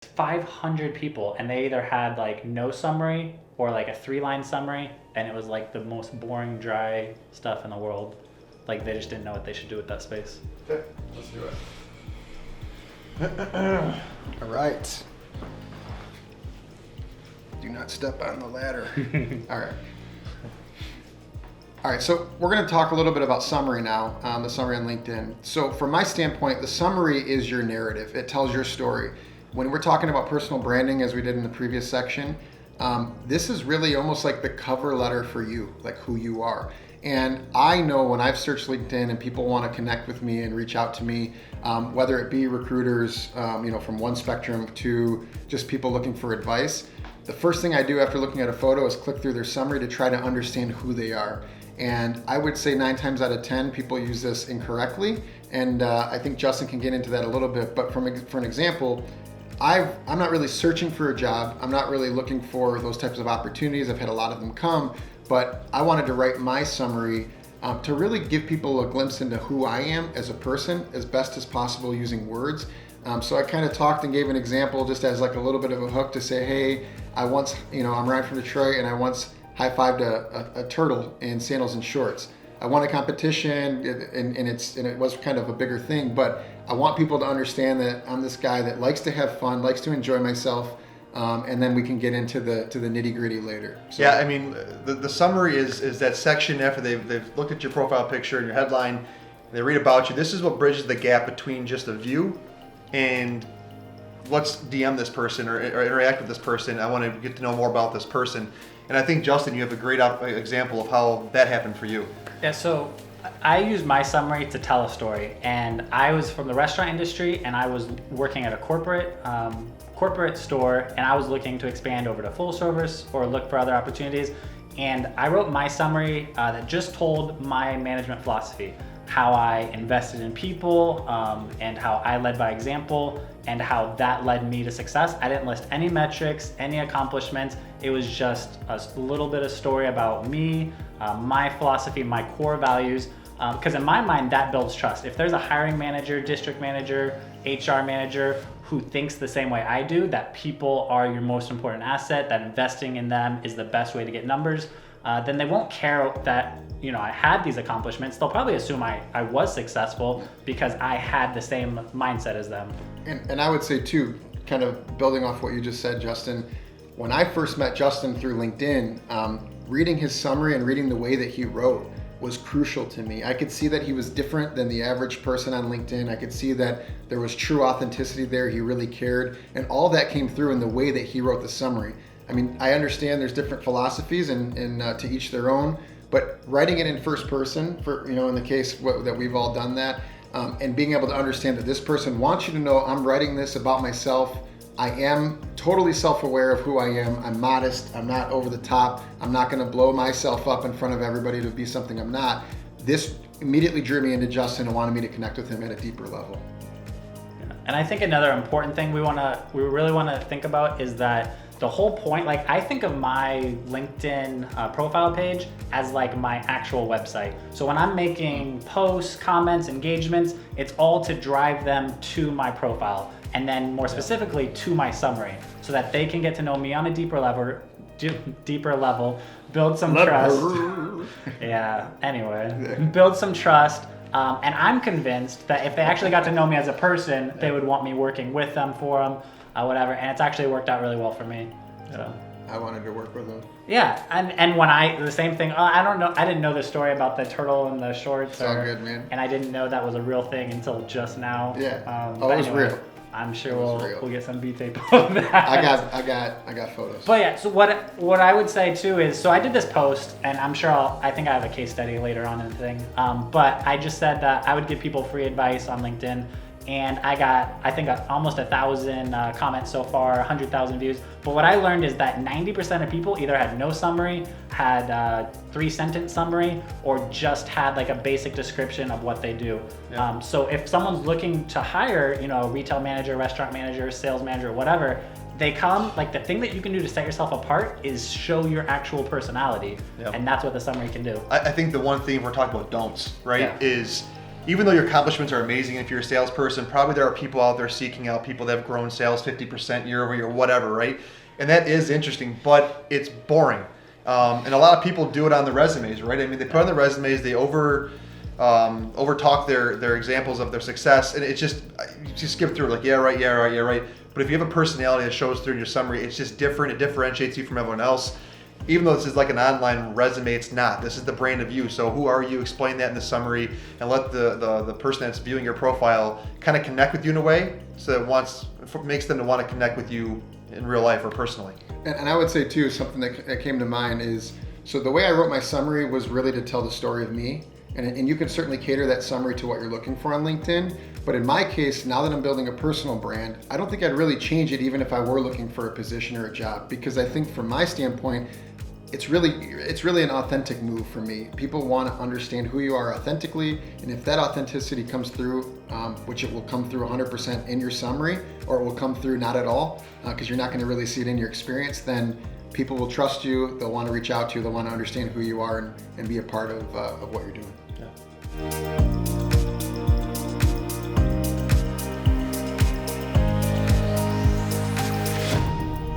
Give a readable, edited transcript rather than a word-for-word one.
500 people, and they either had like no summary or like a 3-line summary, and it was like the most boring, dry stuff in the world. Like they just didn't know what they should do with that space. Okay, let's do it. All right. Do not step on the ladder. All right. All right, so we're going to talk a little bit about summary now, the summary on LinkedIn. So from my standpoint, the summary is your narrative. It tells your story. When we're talking about personal branding, as we did in the previous section, this is really almost like the cover letter for you, like who you are. And I know when I've searched LinkedIn and people want to connect with me and reach out to me, whether it be recruiters, from one spectrum to just people looking for advice, the first thing I do after looking at a photo is click through their summary to try to understand who they are. And I would say 9 times out of 10, people use this incorrectly. And I think Justin can get into that a little bit. But for an example, I'm not really searching for a job. I'm not really looking for those types of opportunities. I've had a lot of them come. But I wanted to write my summary to really give people a glimpse into who I am as a person as best as possible using words. So I kind of talked and gave an example just as like a little bit of a hook to say, hey, I'm Ryan from Detroit, and I once high-fived a turtle in sandals and shorts. I won a competition, and it was kind of a bigger thing, but I want people to understand that I'm this guy that likes to have fun, likes to enjoy myself, and then we can get into the nitty-gritty later. So, yeah, I mean, the summary is that section after they've looked at your profile picture and your headline, they read about you. This is what bridges the gap between just a view and let's DM this person or interact with this person. I want to get to know more about this person. And I think, Justin, you have a great example of how that happened for you. Yeah, so I use my summary to tell a story. And I was from the restaurant industry, and I was working at a corporate store, and I was looking to expand over to full service or look for other opportunities. And I wrote my summary that just told my management philosophy, how I invested in people, and how I led by example, and how that led me to success. I didn't list any metrics, any accomplishments. It was just a little bit of story about me, my philosophy, my core values, because in my mind, that builds trust. If there's a hiring manager, district manager, HR manager who thinks the same way I do, that people are your most important asset, that investing in them is the best way to get numbers, then they won't care that I had these accomplishments. They'll probably assume I was successful because I had the same mindset as them. And I would say too, kind of building off what you just said, Justin, when I first met Justin through LinkedIn, reading his summary and reading the way that he wrote was crucial to me. I could see that he was different than the average person on LinkedIn. I could see that there was true authenticity there. He really cared. And all that came through in the way that he wrote the summary. I mean, I understand there's different philosophies and to each their own, but writing it in first person, for in the case that we've all done that, and being able to understand that this person wants you to know I'm writing this about myself. I am totally self-aware of who I am. I'm modest. I'm not over the top. I'm not going to blow myself up in front of everybody to be something I'm not. This immediately drew me into Justin and wanted me to connect with him at a deeper level. And I think another important thing we really want to think about is that the whole point, like I think of my LinkedIn profile page as like my actual website. So when I'm making posts, comments, engagements, it's all to drive them to my profile, and then more specifically to my summary, so that they can get to know me on a deeper level, build some trust. Yeah, anyway, build some trust. And I'm convinced that if they actually got to know me as a person, they would want me working with them, for them, whatever. And it's actually worked out really well for me. So I wanted to work with them. Yeah, and when the same thing. I don't know. I didn't know the story about the turtle and the shorts. It's all good, man. And I didn't know that was a real thing until just now. Yeah. It was real. I'm sure we'll get some B-tape of that. I got photos. But yeah, so what I would say too is, so I did this post, and I'm sure I think I have a case study later on in the thing. But I just said that I would give people free advice on LinkedIn, and I got, I think, almost 1,000 comments so far, 100,000 views. But what I learned is that 90% of people either had no summary, had 3-sentence summary, or just had like a basic description of what they do. Yeah. So if someone's looking to hire, a retail manager, restaurant manager, sales manager, whatever, they come, like the thing that you can do to set yourself apart is show your actual personality. Yeah. And that's what the summary can do. I think the one thing we're talking about don'ts, right, is even though your accomplishments are amazing, if you're a salesperson, probably there are people out there seeking out people that have grown sales 50% year over year, whatever, right? And that is interesting, but it's boring. And a lot of people do it on the resumes, right? I mean, they put on the resumes, they over talk their examples of their success, and it's just, you just skip through it like, yeah, right, yeah, right, yeah, right. But if you have a personality that shows through in your summary, it's just different. It differentiates you from everyone else. Even though this is like an online resume, it's not. This is the brand of you. So who are you? Explain that in the summary, and let the person that's viewing your profile kind of connect with you in a way, so it makes them to want to connect with you in real life or personally. And I would say too, something that came to mind is, so the way I wrote my summary was really to tell the story of me. And you can certainly cater that summary to what you're looking for on LinkedIn. But in my case, now that I'm building a personal brand, I don't think I'd really change it even if I were looking for a position or a job, because I think from my standpoint, it's really an authentic move for me. People want to understand who you are authentically, and if that authenticity comes through, which it will come through 100% in your summary, or it will come through not at all, because you're not going to really see it in your experience, then people will trust you, they'll want to reach out to you, they'll want to understand who you are and be a part of what you're doing. Yeah.